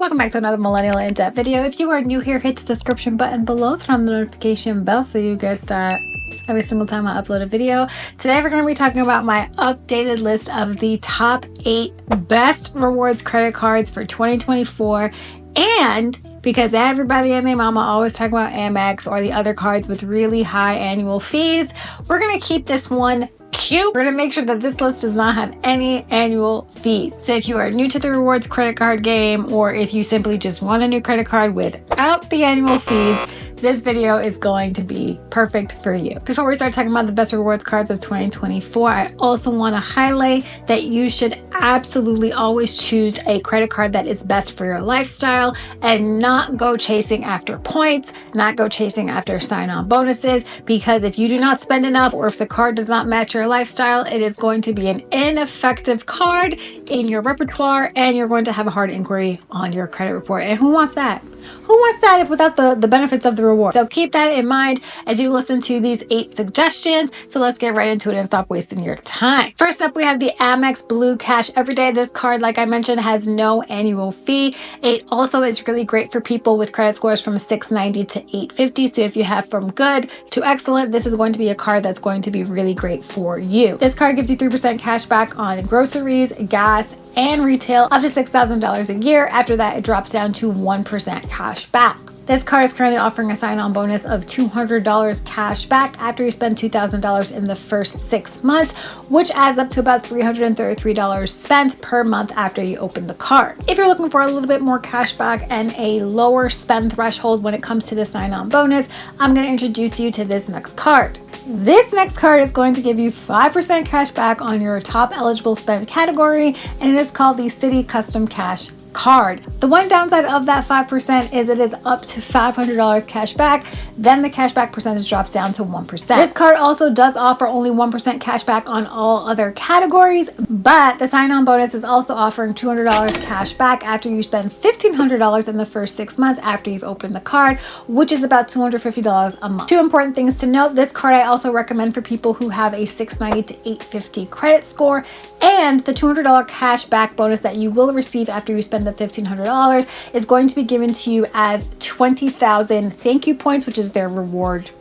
Welcome back to another Millennial in-depth video. If you are new here, hit the subscription button below, turn on the notification bell so you get that every single time I upload a video. Today we're going to be talking about my updated list of the top 8 best rewards credit cards for 2024. And because everybody and their mama always talk about Amex or the other cards with really high annual fees, we're going to keep this one cute. We're going to make sure that this list does not have any annual fees. So if you are new to the rewards credit card game, or if you simply just want a new credit card without the annual fees, this video is going to be perfect for you. Before we start talking about the best rewards cards of 2024, I also want to highlight that you should absolutely always choose a credit card that is best for your lifestyle and not go chasing after points, not go chasing after sign-on bonuses, because if you do not spend enough or if the card does not match your lifestyle, it is going to be an ineffective card in your repertoire and you're going to have a hard inquiry on your credit report. And who wants that? Who wants that if without the benefits of the reward? So keep that in mind as you listen to these 8 suggestions. So let's get right into it and stop wasting your time. First up, we have the Amex Blue Cash Everyday. This card, like I mentioned, has no annual fee. It also is really great for people with credit scores from 690 to 850. So if you have from good to excellent, this is going to be a card that's going to be really great for you. This card gives you 3% cash back on groceries, gas, and retail up to $6,000 a year. After that, it drops down to 1% cash back. This card is currently offering a sign-on bonus of $200 cash back after you spend $2,000 in the first 6 months, which adds up to about $333 spent per month after you open the card. If you're looking for a little bit more cash back and a lower spend threshold when it comes to the sign-on bonus, I'm going to introduce you to this next card. This next card is going to give you 5% cash back on your top eligible spend category, and it is called the Citi Custom Cash card. The one downside of that 5% is it is up to $500 cash back, then the cash back percentage drops down to 1%. This card also does offer only 1% cash back on all other categories, but the sign-on bonus is also offering $200 cash back after you spend $1,500 in the first 6 months after you've opened the card, which is about $250 a month. 2 important things to note: this card I also recommend for people who have a 690 to 850 credit score, and the $200 cash back bonus that you will receive after you spend the $1,500 is going to be given to you as 20,000 thank you points, which is their reward,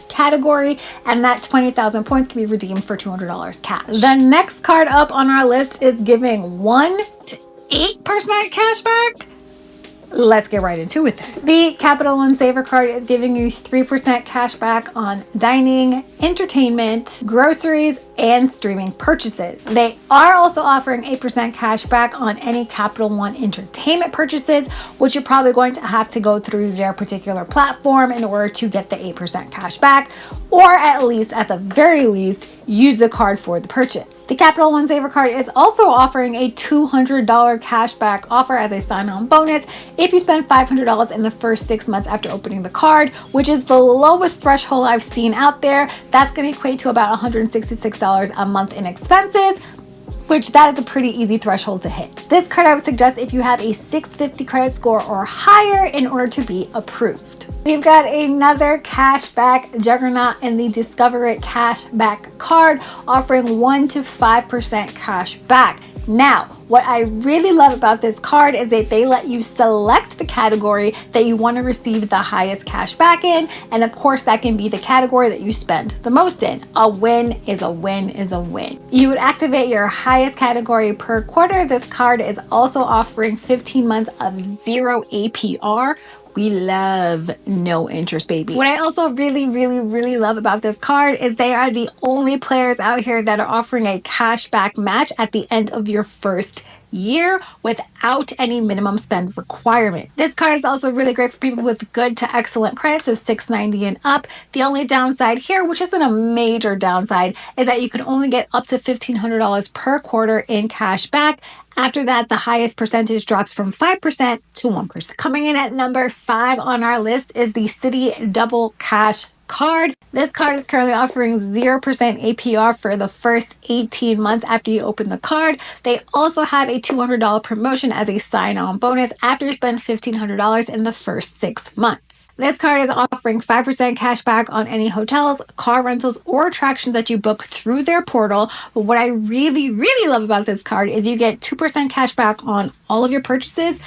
category, and that 20,000 points can be redeemed for $200 cash. The next card up on our list is giving 1 to 8% cash back. Let's get right into it then. The Capital One Saver card is giving you 3% cash back on dining, entertainment, groceries, and streaming purchases. They are also offering 8% cash back on any Capital One entertainment purchases, which you're probably going to have to go through their particular platform in order to get the 8% cash back, or at the very least, use the card for the purchase. The Capital One Saver card is also offering a $200 cash back offer as a sign-on bonus if you spend $500 in the first 6 months after opening the card, which is the lowest threshold I've seen out there. That's going to equate to about $166 a month in expenses, which that is a pretty easy threshold to hit. This card I would suggest if you have a 650 credit score or higher in order to be approved. We've got another cashback juggernaut in the Discover It cashback card, offering 1 to 5% cash back. Now, what I really love about this card is that they let you select the category that you want to receive the highest cash back in, and of course that can be the category that you spend the most in. A win is a win is a win. You would activate your highest category per quarter. This card is also offering 15 months of 0 APR. We love no interest, baby. What I also really love about this card is they are the only players out here that are offering a cashback match at the end of your first year without any minimum spend requirement. This card is also really great for people with good to excellent credit, so 690 and up. The only downside here, which isn't a major downside, is that you can only get up to $1,500 per quarter in cash back. After that, the highest percentage drops from 5% to 1%. Coming in at number 5 on our list is the Citi Double Cash card. This card is currently offering 0% APR for the first 18 months after you open the card. They also have a $200 promotion as a sign-on bonus after you spend $1,500 in the first 6 months. This card is offering 5% cash back on any hotels, car rentals, or attractions that you book through their portal. But what I really love about this card is you get 2% cash back on all of your purchases,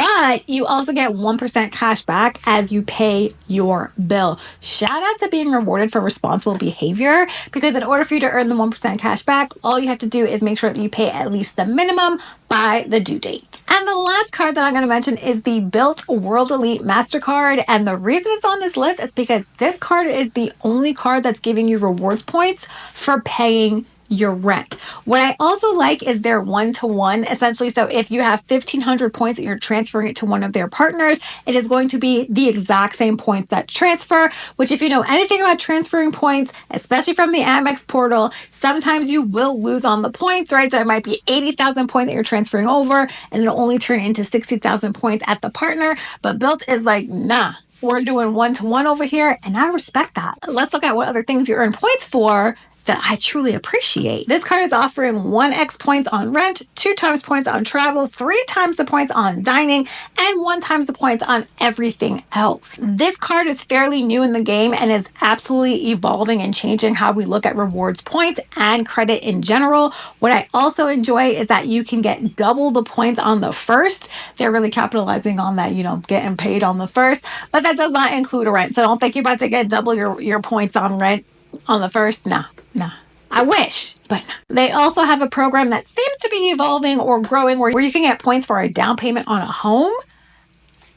but you also get 1% cash back as you pay your bill. Shout out to being rewarded for responsible behavior, because in order for you to earn the 1% cash back, all you have to do is make sure that you pay at least the minimum by the due date. And the last card that I'm going to mention is the Bilt World Elite MasterCard. And the reason it's on this list is because this card is the only card that's giving you rewards points for paying your rent. What I also like is their one-to-one, essentially. So if you have 1,500 points and you're transferring it to one of their partners, it is going to be the exact same points that transfer, which if you know anything about transferring points, especially from the Amex portal, sometimes you will lose on the points, right? So it might be 80,000 points that you're transferring over and it'll only turn into 60,000 points at the partner. But Bilt is like, nah, we're doing one-to-one over here, and I respect that. Let's look at what other things you earn points for that I truly appreciate. This card is offering 1x points on rent, 2 times points on travel, 3 times the points on dining, and 1 times the points on everything else. This card is fairly new in the game and is absolutely evolving and changing how we look at rewards points and credit in general. What I also enjoy is that you can get double the points on the first. They're really capitalizing on that, getting paid on the first, but that does not include rent. So don't think you're about to get double your points on rent on the first. Nah. I wish, but no. They also have a program that seems to be evolving or growing where you can get points for a down payment on a home.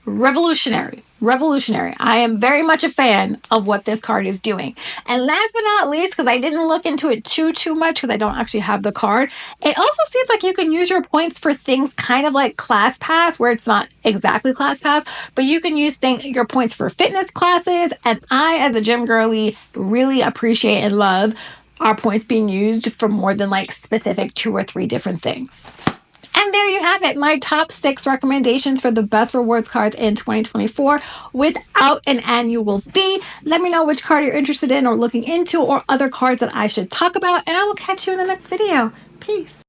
Revolutionary. I am very much a fan of what this card is doing. And last but not least, because I didn't look into it too much because I don't actually have the card, it also seems like you can use your points for things kind of like Class Pass, where it's not exactly Class Pass, but you can use your points for fitness classes. And I, as a gym girly, really appreciate and love our points being used for more than like specific 2 or 3 different things. And there you have it, my top 6 recommendations for the best rewards cards in 2024 without an annual fee. Let me know which card you're interested in or looking into, or other cards that I should talk about, and I will catch you in the next video. Peace.